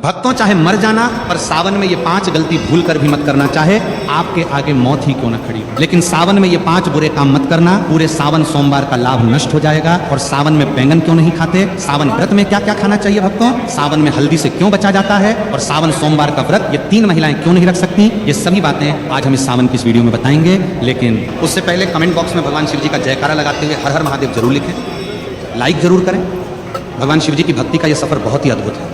भक्तों, चाहे मर जाना, पर सावन में ये 5 गलती भूल कर भी मत करना। चाहे आपके आगे मौत ही क्यों न खड़ी हो, लेकिन सावन में ये 5 बुरे काम मत करना। पूरे सावन सोमवार का लाभ नष्ट हो जाएगा। और सावन में बैंगन क्यों नहीं खाते, सावन व्रत में क्या क्या खाना चाहिए भक्तों, सावन में हल्दी से क्यों बचा जाता है, और सावन सोमवार का व्रत ये 3 महिलाएं क्यों नहीं रख सकती, ये सभी बातें आज हम इस सावन की इस वीडियो में बताएंगे। लेकिन उससे पहले कमेंट बॉक्स में भगवान शिव जी का जयकारा लगाते हुए हर हर महादेव जरूर लिखें, लाइक जरूर करें। भगवान शिव जी की भक्ति का यह सफर बहुत ही अद्भुत है,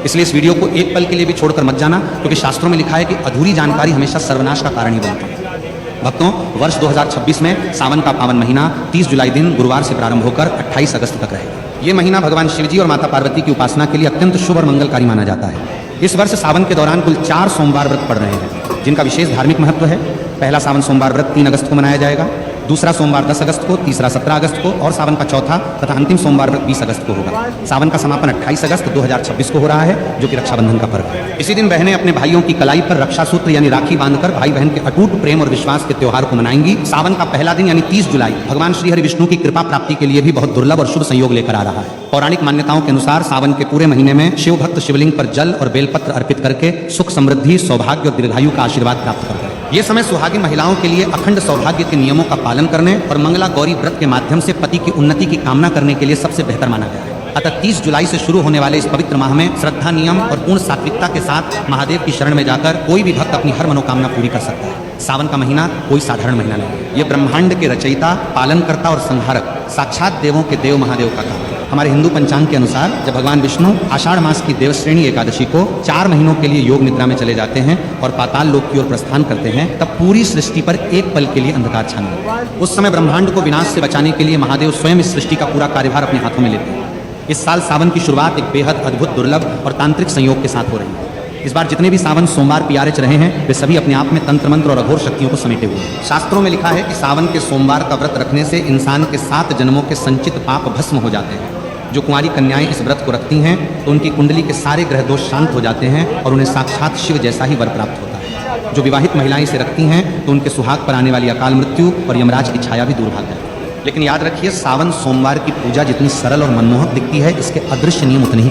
इसलिए इस वीडियो को एक पल के लिए भी छोड़कर मत जाना, क्योंकि शास्त्रों में लिखा है कि अधूरी जानकारी हमेशा सर्वनाश का कारण ही बनता है। भक्तों, वर्ष 2026 में सावन का पावन महीना 30 जुलाई दिन गुरुवार से प्रारंभ होकर 28 अगस्त तक रहेगा। ये महीना भगवान शिव जी और माता पार्वती की उपासना के लिए अत्यंत शुभ और मंगलकारी माना जाता है। इस वर्ष सावन के दौरान कुल 4 सोमवार व्रत पड़ रहे हैं, जिनका विशेष धार्मिक महत्व है। पहला सावन सोमवार व्रत 3 अगस्त को मनाया जाएगा, दूसरा सोमवार 10 अगस्त को, तीसरा 17 अगस्त को और सावन का चौथा तथा अंतिम सोमवार व्रत 20 अगस्त को होगा। सावन का समापन 28 अगस्त 2026 को हो रहा है, जो कि रक्षाबंधन का पर्व है। इसी दिन बहनें अपने भाइयों की कलाई पर रक्षा सूत्र यानी राखी बांधकर भाई बहन के अटूट प्रेम और विश्वास के त्योहार को मनाएंगी। सावन का पहला दिन यानी 30 जुलाई भगवान श्री हरि विष्णु की कृपा प्राप्ति के लिए भी बहुत दुर्लभ और शुभ संयोग लेकर आ रहा है। पौराणिक मान्यताओं के अनुसार सावन के पूरे महीने में शिव भक्त शिवलिंग पर जल और बेलपत्र अर्पित करके सुख समृद्धि सौभाग्य और दीर्घायु का आशीर्वाद प्राप्त करते हैं। ये समय सुहागी महिलाओं के लिए अखंड सौभाग्य के नियमों का पालन करने और मंगला गौरी व्रत के माध्यम से पति की उन्नति की कामना करने के लिए सबसे बेहतर माना गया है। अतः 30 जुलाई से शुरू होने वाले इस पवित्र माह में श्रद्धा, नियम और पूर्ण सात्विकता के साथ महादेव की शरण में जाकर कोई भी भक्त अपनी हर मनोकामना पूरी कर सकता है। सावन का महीना कोई साधारण महीना नहीं, ये ब्रह्मांड के रचयिता, पालनकर्ता और संहारक साक्षात देवों के देव महादेव का काम है। हमारे हिंदू पंचांग के अनुसार जब भगवान विष्णु आषाढ़ मास की देवश्रेणी एकादशी को 4 महीनों के लिए योग निद्रा में चले जाते हैं और पाताल लोक की ओर प्रस्थान करते हैं, तब पूरी सृष्टि पर एक पल के लिए अंधकार छा गया। उस समय ब्रह्मांड को विनाश से बचाने के लिए महादेव स्वयं इस सृष्टि का पूरा कार्यभार अपने हाथों में लेते हैं। इस साल सावन की शुरुआत एक बेहद अद्भुत, दुर्लभ और तांत्रिक संयोग के साथ हो रही है। इस बार जितने भी सावन सोमवार पियारे रहे हैं, वे सभी अपने आप में तंत्र मंत्र और अघोर शक्तियों को समेटे हुए हैं। शास्त्रों में लिखा है कि सावन के सोमवार का व्रत रखने से इंसान के 7 जन्मों के संचित पाप भस्म हो जाते हैं। जो कुंवारी कन्याएं इस व्रत को रखती हैं तो उनकी कुंडली के सारे ग्रह दोष शांत हो जाते हैं और उन्हें साक्षात शिव जैसा ही वर प्राप्त होता है। जो विवाहित महिलाएं इसे रखती हैं तो उनके सुहाग पर आने वाली अकाल मृत्यु और यमराज की छाया भी दूर भाग जाती है। लेकिन याद रखिए, सावन सोमवार की पूजा जितनी सरल और मनमोहक दिखती है, इसके अदृश्य नियम उतने ही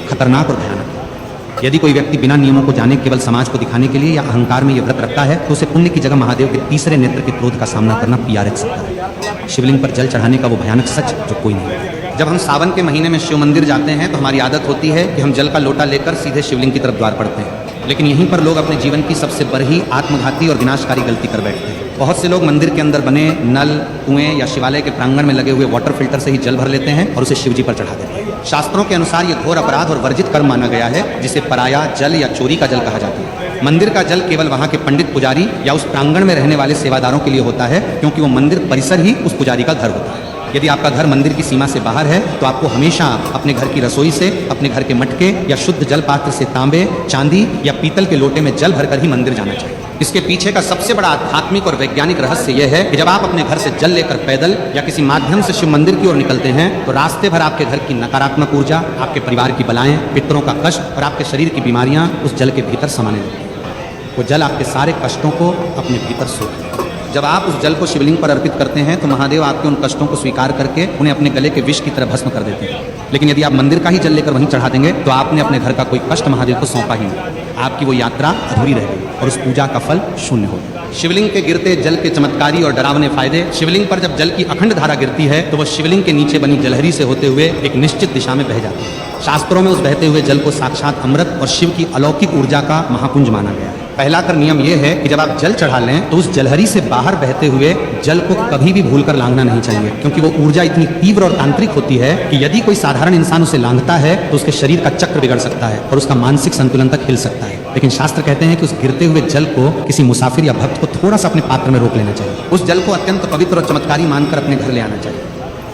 खतरनाक और भयानक है। यदि कोई व्यक्ति बिना नियमों को जाने केवल समाज को दिखाने के लिए या अहंकार में यह व्रत रखता है, तो उसे पुण्य की जगह महादेव के तीसरे नेत्र के क्रोध का सामना करना पिया रख सकता है। शिवलिंग पर जल चढ़ाने का वो भयानक सच जो कोई नहीं। जब हम सावन के महीने में शिव मंदिर जाते हैं तो हमारी आदत होती है कि हम जल का लोटा लेकर सीधे शिवलिंग की तरफ द्वार पड़ते हैं, लेकिन यहीं पर लोग अपने जीवन की सबसे बड़ी आत्मघाती और विनाशकारी गलती कर बैठते हैं। बहुत से लोग मंदिर के अंदर बने नल, कुएं या शिवालय के प्रांगण में लगे हुए वाटर फिल्टर से ही जल भर लेते हैं और उसे शिव जी पर चढ़ा देते हैं। शास्त्रों के अनुसार यह घोर अपराध और वर्जित कर्म माना गया है, जिसे पराया जल या चोरी का जल कहा जाता है। मंदिर का जल केवल वहाँ के पंडित, पुजारी या उस प्रांगण में रहने वाले सेवादारों के लिए होता है, क्योंकि वो मंदिर परिसर ही उस पुजारी का घर होता है। यदि आपका घर मंदिर की सीमा से बाहर है तो आपको हमेशा अपने घर की रसोई से, अपने घर के मटके या शुद्ध जल पात्र से तांबे, चांदी या पीतल के लोटे में जल भरकर ही मंदिर जाना चाहिए। इसके पीछे का सबसे बड़ा आध्यात्मिक और वैज्ञानिक रहस्य यह है कि जब आप अपने घर से जल लेकर पैदल या किसी माध्यम से शिव मंदिर की ओर निकलते हैं तो रास्ते भर आपके घर की नकारात्मक ऊर्जा, आपके परिवार की बलाएं, पितरों का कष्ट और आपके शरीर की बीमारियां उस जल के भीतर समाने लगती हैं। वो जल आपके सारे कष्टों को अपने भीतर सोख। जब आप उस जल को शिवलिंग पर अर्पित करते हैं तो महादेव आपके उन कष्टों को स्वीकार करके उन्हें अपने गले के विष की तरह भस्म कर देते हैं। लेकिन यदि आप मंदिर का ही जल लेकर वहीं चढ़ा देंगे तो आपने अपने घर का कोई कष्ट महादेव को सौंपा ही नहीं। आपकी वो यात्रा अधूरी रह गई और उस पूजा का फल शून्य हो गया। शिवलिंग के गिरते जल के चमत्कारी और डरावने फायदे। शिवलिंग पर जब जल की अखंड धारा गिरती है तो वह शिवलिंग के नीचे बनी जलहरी से होते हुए एक निश्चित दिशा में बह जाती है। शास्त्रों में उस बहते हुए जल को साक्षात अमृत और शिव की अलौकिक ऊर्जा का महापुंज माना गया है। पहला कर नियम यह है कि जब आप जल चढ़ा लें तो उस जलहरी से बाहर बहते हुए जल को कभी भी भूलकर लांघना नहीं चाहिए, क्योंकि वो ऊर्जा इतनी तीव्र और तांत्रिक होती है कि यदि कोई साधारण इंसान उसे लांघता है तो उसके शरीर का चक्र बिगड़ सकता है और उसका मानसिक संतुलन तक हिल सकता है। लेकिन शास्त्र कहते हैं कि उस गिरते हुए जल को किसी मुसाफिर या भक्त को थोड़ा सा अपने पात्र में रोक लेना चाहिए। उस जल को अत्यंत पवित्र और चमत्कारी मानकर अपने घर ले आना चाहिए।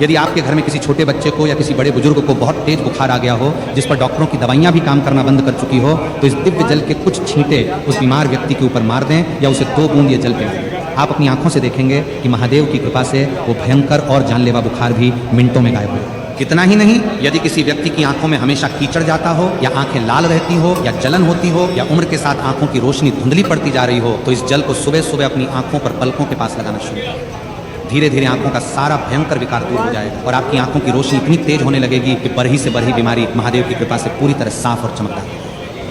यदि आपके घर में किसी छोटे बच्चे को या किसी बड़े बुजुर्ग को बहुत तेज बुखार आ गया हो, जिस पर डॉक्टरों की दवाइयां भी काम करना बंद कर चुकी हो, तो इस दिव्य जल के कुछ छींटे उस बीमार व्यक्ति के ऊपर मार दें या उसे 2 बूंद ये जल पिलाएं। आप अपनी आंखों से देखेंगे कि महादेव की कृपा से वो भयंकर और जानलेवा बुखार भी मिनटों में गायब हो। इतना ही नहीं, यदि किसी व्यक्ति की आंखों में हमेशा कीचड़ जाता हो या आंखें लाल रहती हो या जलन होती हो या उम्र के साथ आंखों की रोशनी धुंधली पड़ती जा रही हो, तो इस जल को सुबह सुबह अपनी आंखों पर पलकों के पास लगाना शुरू करें। धीरे धीरे आंखों का सारा भयंकर विकार दूर हो जाएगा और आपकी आंखों की रोशनी इतनी तेज होने लगेगी कि बरही से बरही बीमारी महादेव की कृपा से पूरी तरह साफ और चमकदार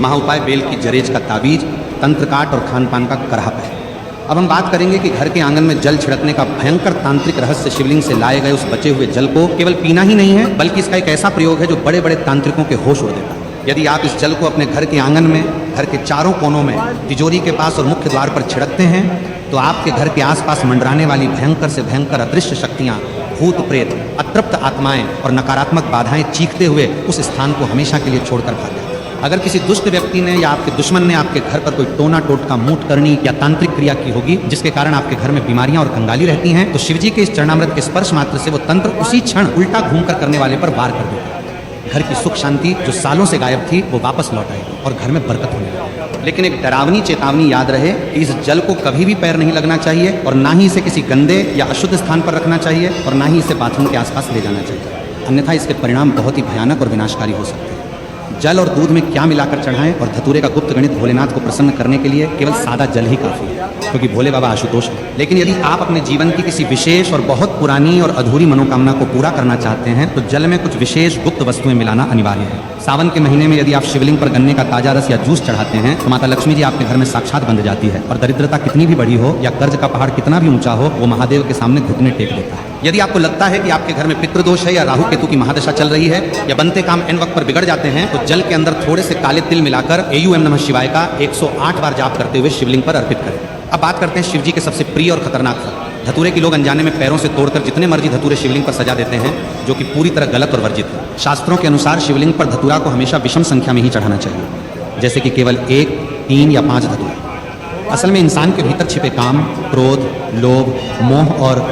महाउपाय बेल की जरेज का ताबीज, तंत्र काट और खान पान का करहा पहन। अब हम बात करेंगे कि घर के आंगन में जल छिड़कने का भयंकर तांत्रिक रहस्य शिवलिंग से लाए गए उस बचे हुए जल को केवल पीना ही नहीं है, बल्कि इसका एक ऐसा प्रयोग है जो बड़े बड़े तांत्रिकों के होश उड़ देता है। यदि आप इस जल को अपने घर के आंगन में, घर के चारों कोनों में, तिजोरी के पास और मुख्य द्वार पर छिड़कते हैं तो आपके घर के आसपास मंडराने वाली भयंकर से भयंकर अदृश्य शक्तियाँ, भूत प्रेत, अतृप्त आत्माएं और नकारात्मक बाधाएं चीखते हुए उस स्थान को हमेशा के लिए छोड़कर भाग जाते हैं। अगर किसी दुष्ट व्यक्ति ने या आपके दुश्मन ने आपके घर पर कोई टोना टोटका, मूठ करनी या तांत्रिक क्रिया की होगी जिसके कारण आपके घर में बीमारियां और कंगाली रहती हैं, तो शिवजी के इस चरणामृत के स्पर्श मात्र से वो तंत्र उसी क्षण उल्टा घूमकर करने वाले पर वार कर देता है। घर की सुख शांति जो सालों से गायब थी वो वापस लौट आएगी और घर में बरकत होने लगेगी। लेकिन एक डरावनी चेतावनी याद रहे कि इस जल को कभी भी पैर नहीं लगना चाहिए और ना ही इसे किसी गंदे या अशुद्ध स्थान पर रखना चाहिए और ना ही इसे बाथरूम के आसपास ले जाना चाहिए, अन्यथा इसके परिणाम बहुत ही भयानक और विनाशकारी हो सकते हैं। जल और दूध में क्या मिलाकर चढ़ाएं और धतूरे का गुप्त गणित भोलेनाथ को प्रसन्न करने के लिए केवल सादा जल ही काफी है, क्योंकि भोले बाबा आशुतोष हैं। लेकिन यदि आप अपने जीवन की किसी विशेष और बहुत पुरानी और अधूरी मनोकामना को पूरा करना चाहते हैं तो जल में कुछ विशेष गुप्त वस्तुएं मिलाना अनिवार्य है। सावन के महीने में यदि आप शिवलिंग पर गन्ने का ताजा रस या जूस चढ़ाते हैं तो माता लक्ष्मी जी आपके घर में साक्षात बंध जाती है और दरिद्रता कितनी भी बड़ी हो या कर्ज का पहाड़ कितना भी ऊंचा हो, वो महादेव के सामने घुटने टेक देता है। यदि आपको लगता है कि आपके घर में पितृदोष है या राहु केतु की महादशा चल रही है या बनते काम एन वक्त पर बिगड़ जाते हैं, तो जल के अंदर थोड़े से काले तिल मिलाकर AUM नमः शिवाय का 108 बार जाप करते हुए शिवलिंग पर अर्पित करें। अब बात करते हैं शिवजी के सबसे प्रिय और खतरनाक फल धतूरे की। लोग अनजाने में पैरों से तोड़कर जितने मर्जी धतूरे शिवलिंग पर सजा देते हैं, जो कि पूरी तरह गलत और वर्जित है। शास्त्रों के अनुसार शिवलिंग पर धतूरा को हमेशा विषम संख्या में ही चढ़ाना चाहिए, जैसे कि केवल 1, 3 या 5 धतूरे। असल में इंसान के भीतर छिपे काम, क्रोध, लोभ, मोह और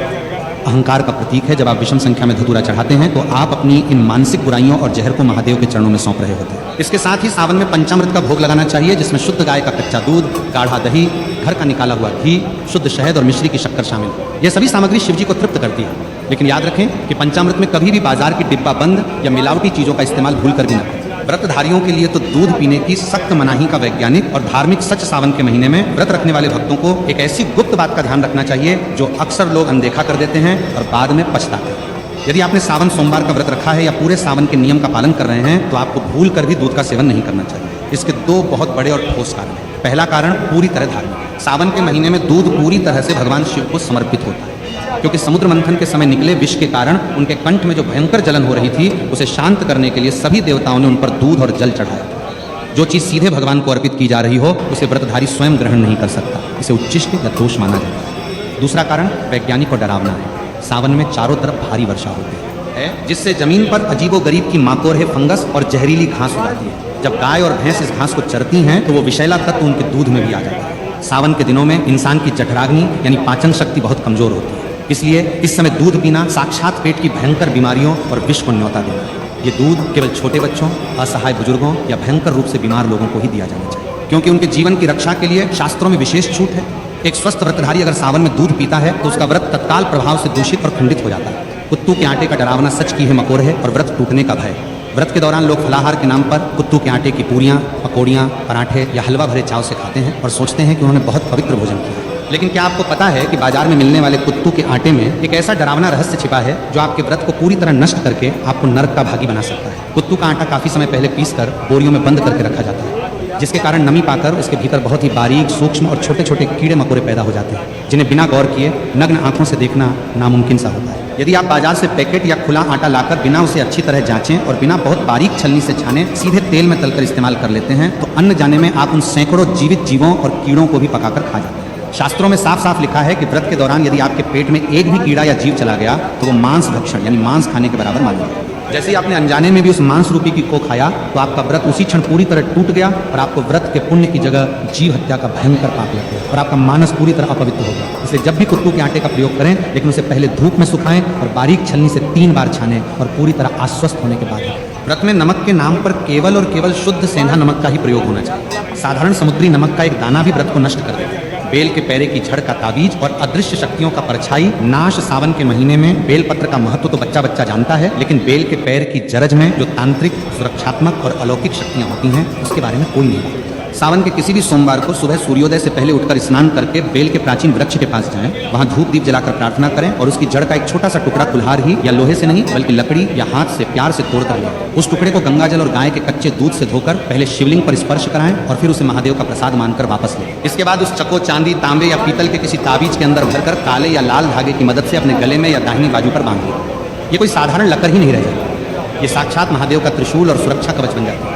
अहंकार का प्रतीक है। जब आप विषम संख्या में धतूरा चढ़ाते हैं तो आप अपनी इन मानसिक बुराइयों और जहर को महादेव के चरणों में सौंप रहे होते हैं। इसके साथ ही सावन में पंचामृत का भोग लगाना चाहिए, जिसमें शुद्ध गाय का कच्चा दूध, गाढ़ा दही, घर का निकाला हुआ घी, शुद्ध शहद और मिश्री की शक्कर शामिल है। यह सभी सामग्री शिवजी को तृप्त करती है। लेकिन याद रखें कि पंचामृत में कभी भी बाजार की डिब्बा बंद या मिलावटी चीजों का इस्तेमाल भूल कर भी न करें। व्रतधारियों के लिए तो दूध पीने की सख्त मनाही का वैज्ञानिक और धार्मिक सच सावन के महीने में व्रत रखने वाले भक्तों को एक ऐसी गुप्त बात का ध्यान रखना चाहिए जो अक्सर लोग अनदेखा कर देते हैं और बाद में पछताते हैं। यदि आपने सावन सोमवार का व्रत रखा है या पूरे सावन के नियम का पालन कर रहे हैं तो आपको भूल कर भी दूध का सेवन नहीं करना चाहिए। इसके 2 बहुत बड़े और ठोस कारण हैं। पहला कारण पूरी तरह धार्मिक। सावन के महीने में दूध पूरी तरह से भगवान शिव को समर्पित होता है, क्योंकि समुद्र मंथन के समय निकले विष के कारण उनके कंठ में जो भयंकर जलन हो रही थी उसे शांत करने के लिए सभी देवताओं ने उन पर दूध और जल चढ़ाया। जो चीज़ सीधे भगवान को अर्पित की जा रही हो उसे व्रतधारी स्वयं ग्रहण नहीं कर सकता, इसे उच्चिष्ट या दोष माना जाता है। दूसरा कारण वैज्ञानिक और डरावना है। सावन में चारों तरफ भारी वर्षा होती है, जिससे जमीन पर अजीबोगरीब की माकोर है फंगस और जहरीली घास उगाती है। जब गाय और भैंस इस घास को चरती हैं तो वो विषैला तत्व उनके दूध में भी आ जाता है। सावन के दिनों में इंसान की जठराग्नि यानी पाचन शक्ति बहुत कमजोर होती है, इसलिए इस समय दूध पीना साक्षात पेट की भयंकर बीमारियों और विष को न्योता देना। ये दूध केवल छोटे बच्चों, असहाय बुजुर्गों या भयंकर रूप से बीमार लोगों को ही दिया जाना चाहिए, क्योंकि उनके जीवन की रक्षा के लिए शास्त्रों में विशेष छूट है। एक स्वस्थ व्रतधारी अगर सावन में दूध पीता है तो उसका व्रत तत्काल प्रभाव से दूषित और खंडित हो जाता है। कुत्तू के आटे का डरावना सच की है मकोर है और व्रत टूटने का भय। व्रत के दौरान लोग फलाहार के नाम पर कुत्तू के आटे की पूरियां, पकौड़ियां, पराठे या हलवा भरे चाव से खाते हैं और सोचते हैं कि उन्होंने बहुत पवित्र भोजन किया। लेकिन क्या आपको पता है कि बाजार में मिलने वाले कुत्तू के आटे में एक ऐसा डरावना रहस्य छिपा है जो आपके व्रत को पूरी तरह नष्ट करके आपको नरक का भागी बना सकता है। कुत्तू का आटा काफी समय पहले पीसकर बोरियों में बंद करके रखा जाता है, जिसके कारण नमी पाकर उसके भीतर बहुत ही बारीक, सूक्ष्म और छोटे छोटे कीड़े मकोड़े पैदा हो जाते हैं, जिन्हें बिना गौर किए नग्न आंखों से देखना नामुमकिन सा होता है। यदि आप बाजार से पैकेट या खुला आटा लाकर बिना उसे अच्छी तरह जांचें और बिना बहुत बारीक छलनी से छाने सीधे तेल में तलकर इस्तेमाल कर लेते हैं तो अन्न जाने में आप उन सैकड़ों जीवित जीवों और कीड़ों को भी पकाकर खा जाते हैं। शास्त्रों में साफ साफ लिखा है कि व्रत के दौरान यदि आपके पेट में एक भी कीड़ा या जीव चला गया तो वो मांस भक्षण यानी मांस खाने के बराबर माना जाता है। जैसे ही आपने अनजाने में भी उस मांस रूपी की को खाया तो आपका व्रत उसी क्षण पूरी तरह टूट गया और आपको व्रत के पुण्य की जगह जीव हत्या का भयंकर पाप लग गया और आपका मानस पूरी तरह अपवित्र हो गया। इसलिए जब भी कुत्तू के आटे का प्रयोग करें, लेकिन उसे पहले धूप में सुखाएं और बारीक छलनी से 3 बार छानें और पूरी तरह आश्वस्त होने के बाद। व्रत में नमक के नाम पर केवल और केवल शुद्ध सेंधा नमक का ही प्रयोग होना चाहिए। साधारण समुद्री नमक का एक दाना भी व्रत को नष्ट कर देता है। बेल के पैरे की छड़ का ताबीज और अदृश्य शक्तियों का परछाई नाश सावन के महीने में बेल पत्र का महत्व तो बच्चा बच्चा जानता है, लेकिन बेल के पैर की जरज में जो तांत्रिक, सुरक्षात्मक और अलौकिक शक्तियां होती हैं उसके बारे में कोई नहीं जानता। सावन के किसी भी सोमवार को सुबह सूर्योदय से पहले उठकर स्नान करके बेल के प्राचीन वृक्ष के पास जाएं, वहां धूप दीप जलाकर प्रार्थना करें और उसकी जड़ का एक छोटा सा टुकड़ा कुल्हार ही या लोहे से नहीं बल्कि लकड़ी या हाथ से प्यार से तोड़ कर लें। उस टुकड़े को गंगा जल और गाय के कच्चे दूध से धोकर पहले शिवलिंग पर स्पर्श कराएं और फिर उसे महादेव का प्रसाद मानकर वापस लें। इसके बाद उस चको, चांदी, तांबे या पीतल के किसी ताबीज के अंदर भरकर काले या लाल धागे की मदद से अपने गले में या दाहिनी बाजू पर बांध लें। ये कोई साधारण लकर ही नहीं रह जाता, ये साक्षात महादेव का त्रिशूल और सुरक्षा कवच बन जाता है।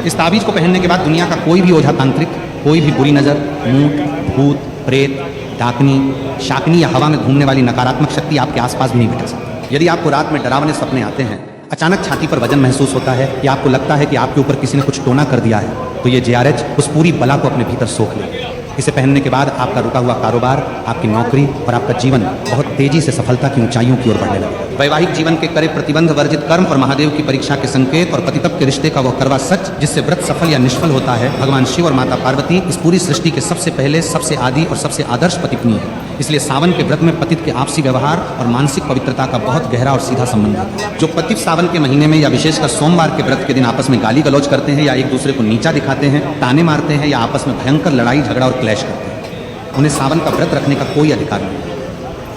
इस ताबीज को पहनने के बाद दुनिया का कोई भी ओझा तांत्रिक, कोई भी बुरी नजर, मूठ, भूत, प्रेत, डाकनी, शाकनी या हवा में घूमने वाली नकारात्मक शक्ति आपके आसपास भी नहीं बिठा सकती। यदि आपको रात में डरावने सपने आते हैं, अचानक छाती पर वजन महसूस होता है या आपको लगता है कि आपके ऊपर किसी ने कुछ टोना कर दिया है, तो ये JRH उस पूरी बला को अपने भीतर सोख ले। इसे पहनने के बाद आपका रुका हुआ कारोबार, आपकी नौकरी और आपका जीवन बहुत तेजी से सफलता की ऊंचाइयों की ओर बढ़ने लगे। वैवाहिक जीवन के करे प्रतिबंध वर्जित कर्म और महादेव की परीक्षा के संकेत और पतितप के रिश्ते का वह करवा सच जिससे व्रत सफल या निष्फल होता है, भगवान शिव और माता पार्वती इस पूरी सृष्टि के सबसे पहले, सबसे आदि और सबसे आदर्श पतिपत्नी है। इसलिए सावन के व्रत में पतित के आपसी व्यवहार और मानसिक पवित्रता का बहुत गहरा और सीधा संबंध है। जो पतित सावन के महीने में या विशेषकर सोमवार के व्रत के दिन आपस में गाली गलौज करते हैं या एक दूसरे को नीचा दिखाते हैं, ताने मारते हैं या आपस में भयंकर लड़ाई झगड़ा और क्लैश करते हैं, उन्हें सावन का व्रत रखने का कोई अधिकार नहीं।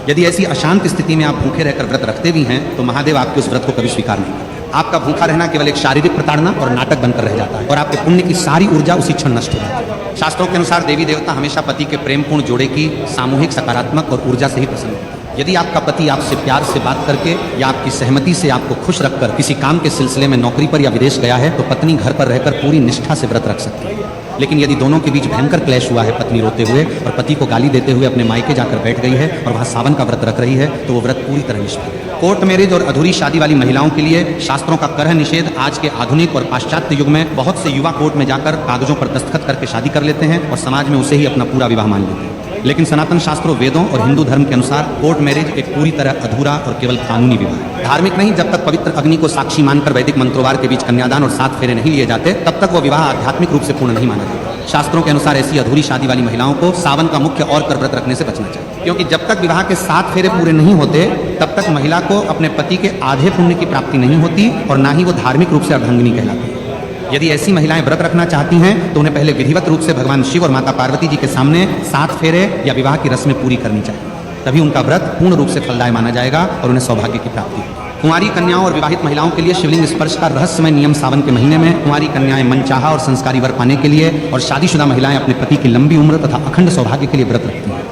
यदि ऐसी अशांत स्थिति में आप भूखे रहकर व्रत रखते भी हैं तो महादेव आपके उस व्रत को कभी स्वीकार नहीं करते। आपका भूखा रहना केवल एक शारीरिक प्रताड़ना और नाटक बनकर रह जाता है और आपके पुण्य की सारी ऊर्जा उसी क्षण नष्ट हो जाती है। शास्त्रों के अनुसार देवी देवता हमेशा पति के प्रेमपूर्ण जोड़े की सामूहिक सकारात्मक और ऊर्जा से ही प्रसन्न होता है। यदि आपका पति आपसे प्यार से बात करके या आपकी सहमति से आपको खुश रखकर किसी काम के सिलसिले में नौकरी पर या विदेश गया है, तो पत्नी घर पर रहकर पूरी निष्ठा से व्रत रख सकती है। लेकिन यदि दोनों के बीच भयंकर क्लेश हुआ है, पत्नी रोते हुए और पति को गाली देते हुए अपने मायके जाकर बैठ गई है और वहां सावन का व्रत रख रही है, तो वो व्रत पूरी तरह निष्फल है। कोर्ट मैरिज और अधूरी शादी वाली महिलाओं के लिए शास्त्रों का करह निषेध आज के आधुनिक और पाश्चात्य युग में बहुत से युवा कोर्ट में जाकर कागजों पर दस्तखत करके शादी कर लेते हैं और समाज में उसे ही अपना पूरा विवाह मान लेते हैं। लेकिन सनातन शास्त्रों, वेदों और हिंदू धर्म के अनुसार कोर्ट मैरिज एक पूरी तरह अधूरा और केवल कानूनी विवाह है। धार्मिक नहीं, जब तक पवित्र अग्नि को साक्षी मानकर वैदिक मंत्रोवार के बीच कन्यादान और 7 फेरे नहीं लिए जाते, तब तक वो विवाह आध्यात्मिक रूप से पूर्ण नहीं माना जाता। शास्त्रों के अनुसार ऐसी अधूरी शादी वाली महिलाओं को सावन का मुख्य और कर व्रत रखने से बचना चाहिए, क्योंकि जब तक विवाह के 7 फेरे पूरे नहीं होते तब तक महिला को अपने पति के आधे पुण्य की प्राप्ति नहीं होती और ना ही वो धार्मिक रूप से अर्धांगिनी कहलाती है। यदि ऐसी महिलाएं व्रत रखना चाहती हैं तो उन्हें पहले विधिवत रूप से भगवान शिव और माता पार्वती जी के सामने 7 फेरे या विवाह की रस्में पूरी करनी चाहिए, तभी उनका व्रत पूर्ण रूप से फलदायी माना जाएगा और उन्हें सौभाग्य की प्राप्ति होगी। कुंवारी कन्याओं और विवाहित महिलाओं के लिए शिवलिंग स्पर्श का रहस्यमय नियम सावन के महीने में कुंवारी कन्याएं मनचाहा और संस्कारी वर पाने के लिए और शादीशुदा महिलाएं अपने पति की लंबी उम्र तथा अखंड सौभाग्य के लिए व्रत रखती हैं।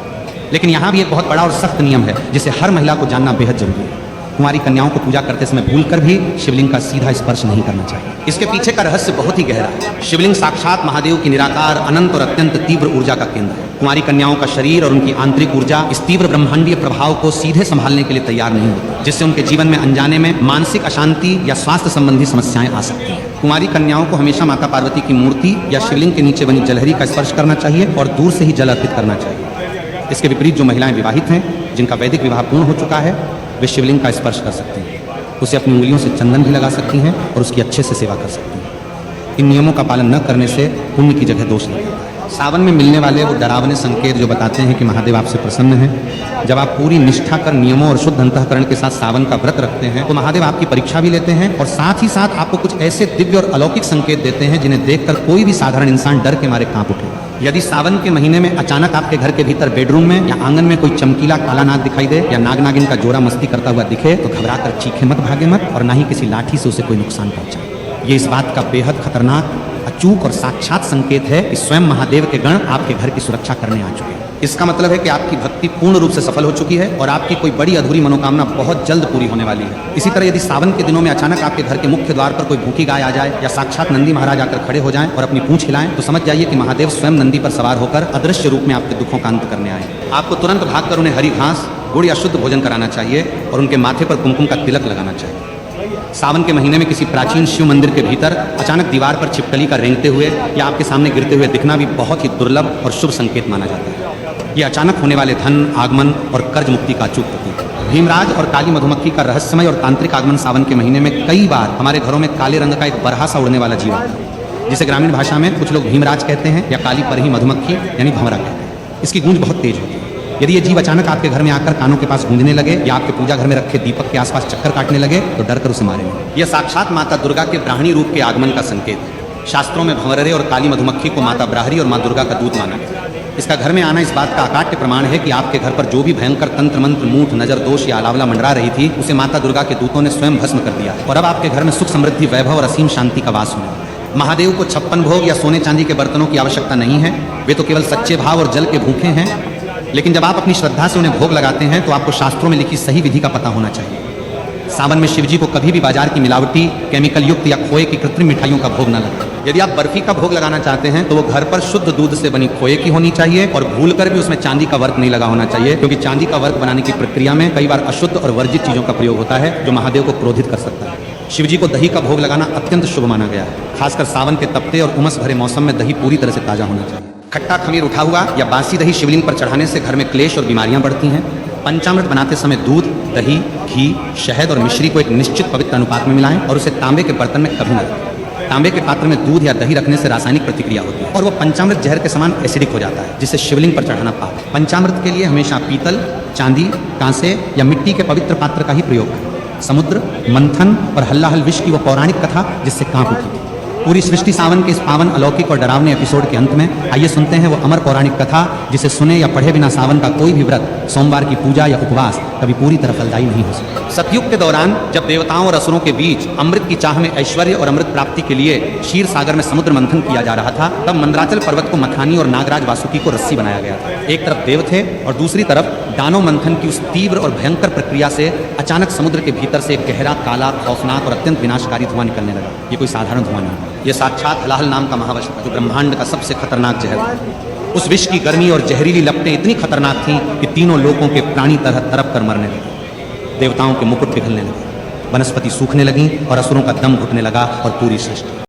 लेकिन यहाँ भी एक बहुत बड़ा और सख्त नियम है जिसे हर महिला को जानना बेहद जरूरी है। कुंवारी कन्याओं को पूजा करते समय भूलकर भी शिवलिंग का सीधा स्पर्श नहीं करना चाहिए। इसके पीछे का रहस्य बहुत ही गहरा है। शिवलिंग साक्षात महादेव की निराकार, अनंत और अत्यंत तीव्र ऊर्जा का केंद्र है। कुंवारी कन्याओं का शरीर और उनकी आंतरिक ऊर्जा इस तीव्र ब्रह्मांडीय प्रभाव को सीधे संभालने के लिए तैयार नहीं होती, जिससे उनके जीवन में अनजाने में मानसिक अशांति या स्वास्थ्य संबंधी समस्याएं आ सकती हैं। कुंवारी कन्याओं को हमेशा माता पार्वती की मूर्ति या शिवलिंग के नीचे बनी जलहरी का स्पर्श करना चाहिए और दूर से ही जल अर्पित करना चाहिए। इसके विपरीत जो महिलाएं विवाहित हैं, जिनका वैदिक विवाह पूर्ण हो चुका है, वे शिवलिंग का स्पर्श कर सकती हैं, उसे अपनी उंगलियों से चंदन भी लगा सकती हैं और उसकी अच्छे से सेवा कर सकती हैं। इन नियमों का पालन न करने से पुण्य की जगह दोष लग जाता है। सावन में मिलने वाले वो डरावने संकेत जो बताते हैं कि महादेव आपसे प्रसन्न हैं, जब आप पूरी निष्ठा कर नियमों और शुद्ध अंतःकरण के साथ सावन का व्रत रखते हैं तो महादेव आपकी परीक्षा भी लेते हैं और साथ ही साथ आपको कुछ ऐसे दिव्य और अलौकिक संकेत देते हैं जिन्हें देखकर कोई भी साधारण इंसान डर के मारे कांप उठेगा। यदि सावन के महीने में अचानक आपके घर के भीतर बेडरूम में या आंगन में कोई चमकीला काला नाग दिखाई दे या नाग नागिन का जोड़ा मस्ती करता हुआ दिखे तो घबराकर चीखे मत, भागे मत और ना ही किसी लाठी से उसे कोई नुकसान पहुंचाए। ये इस बात का बेहद खतरनाक, अचूक और साक्षात संकेत है कि स्वयं महादेव के गण आपके घर की सुरक्षा करने आ चुके हैं। इसका मतलब है कि आपकी भक्ति पूर्ण रूप से सफल हो चुकी है और आपकी कोई बड़ी अधूरी मनोकामना बहुत जल्द पूरी होने वाली है। इसी तरह यदि सावन के दिनों में अचानक आपके घर के मुख्य द्वार पर कोई भूखी गाय आ जाए या साक्षात नंदी महाराज आकर खड़े हो जाएं और अपनी पूंछ हिलाएं तो समझ जाइए कि महादेव स्वयं नंदी पर सवार होकर अदृश्य रूप में आपके दुखों का अंत करने आए। आपको तुरंत भागकर उन्हें हरी घास, गुड़ या शुद्ध भोजन कराना चाहिए और उनके माथे पर कुमकुम का तिलक लगाना चाहिए। सावन के महीने में किसी प्राचीन शिव मंदिर के भीतर अचानक दीवार पर छिपकली का रेंगते हुए या आपके सामने गिरते हुए दिखना भी बहुत ही दुर्लभ और शुभ संकेत माना जाता है। ये अचानक होने वाले धन, आगमन और कर्ज मुक्ति का अचूक प्रतीक है। भीमराज और काली मधुमक्खी का रहस्यमय और तांत्रिक आगमन सावन के महीने में कई बार हमारे घरों में काले रंग का एक बरहा सा उड़ने वाला जीव आता है, जिसे ग्रामीण भाषा में कुछ लोग भीमराज कहते हैं या काली परही मधुमक्खी यानी भंवरा कहते हैं। इसकी गूंज बहुत तेज होती है। यदि ये जीव अचानक आपके घर में आकर कानों के पास गूंजने लगे या आपके पूजा घर में रखे दीपक के आसपास चक्कर काटने लगे तो डर कर उसे मारेंगे। यह साक्षात माता दुर्गा के ब्राह्मणी रूप के आगमन का संकेत है। शास्त्रों में भंवरे और काली मधुमक्खी को माता ब्राहरी और माँ दुर्गा का दूत माना गया। इसका घर में आना इस बात का अकाट्य प्रमाण है कि आपके घर पर जो भी भयंकर तंत्र मंत्र मूठ नजर दोष या अलावला मंडरा रही थी, उसे माता दुर्गा के दूतों ने स्वयं भस्म कर दिया और अब आपके घर में सुख समृद्धि वैभव और असीम शांति का वास होने लगा। महादेव को 56 भोग या सोने चांदी के बर्तनों की आवश्यकता नहीं है, वे तो केवल सच्चे भाव और जल के भूखे हैं। लेकिन जब आप अपनी श्रद्धा से उन्हें भोग लगाते हैं तो आपको शास्त्रों में लिखी सही विधि का पता होना चाहिए। सावन में शिवजी को कभी भी बाजार की मिलावटी, केमिकल युक्त या खोए की कृत्रिम मिठाइयों का भोग न लगाएं। यदि आप बर्फी का भोग लगाना चाहते हैं तो वो घर पर शुद्ध दूध से बनी खोए की होनी चाहिए और भूलकर भी उसमें चांदी का वर्क नहीं लगा होना चाहिए, क्योंकि चांदी का वर्क बनाने की प्रक्रिया में कई बार अशुद्ध और वर्जित चीजों का प्रयोग होता है जो महादेव को क्रोधित कर सकता है। शिवजी को दही का भोग लगाना अत्यंत शुभ माना गया है। खासकर सावन के तपते और उमस भरे मौसम में दही पूरी तरह से ताजा होना चाहिए। खट्टा खमीर उठा हुआ या बासी दही शिवलिंग पर चढ़ाने से घर में क्लेश और बीमारियां बढ़ती हैं। पंचामृत बनाते समय दूध, दही, घी, शहद और मिश्री को एक निश्चित पवित्र अनुपात में मिलाएं और उसे तांबे के बर्तन में कभी न रखें। तांबे के पात्र में दूध या दही रखने से रासायनिक प्रतिक्रिया होती है और वो पंचामृत जहर के समान एसिडिक हो जाता है, जिससे शिवलिंग पर चढ़ाना पाप। पंचामृत के लिए हमेशा पीतल, चांदी, कांसे या मिट्टी के पवित्र पात्र का ही प्रयोग करें। समुद्र, मंथन और हल्लाहल विष की वो पौराणिक कथा जिससे कांप उठी थी। पूरी सृष्टि सावन के इस पावन अलौकिक और डरावने एपिसोड के अंत में आइए सुनते हैं वो अमर पौराणिक कथा जिसे सुने या पढ़े बिना सावन का कोई भी व्रत, सोमवार की पूजा या उपवास कभी पूरी तरह फलदायी नहीं हो सकता। सतयुग के दौरान जब देवताओं और असुरों के बीच अमृत की चाह में ऐश्वर्य और अमृत प्राप्ति के लिए क्षीर सागर में समुद्र मंथन किया जा रहा था, तब मंदराचल पर्वत को मखानी और नागराज वासुकी को रस्सी बनाया गया था। एक तरफ देव थे और दूसरी तरफ दानव मंथन की उस तीव्र और भयंकर प्रक्रिया से अचानक समुद्र के भीतर से एक गहरा, काला, खौफनाक और अत्यंत विनाशकारी धुआं निकलने लगा। ये कोई साधारण धुआं नहीं, ये साक्षात हलाहल नाम का महाविष था, जो ब्रह्मांड का सबसे खतरनाक जहर था। उस विष की गर्मी और जहरीली लपटें इतनी खतरनाक थीं कि तीनों लोगों के प्राणी तरह तरफ कर मरने लगे। देवताओं के मुकुट पिघलने लगे, वनस्पति सूखने लगी और असुरों का दम घुटने लगा और पूरी सृष्टि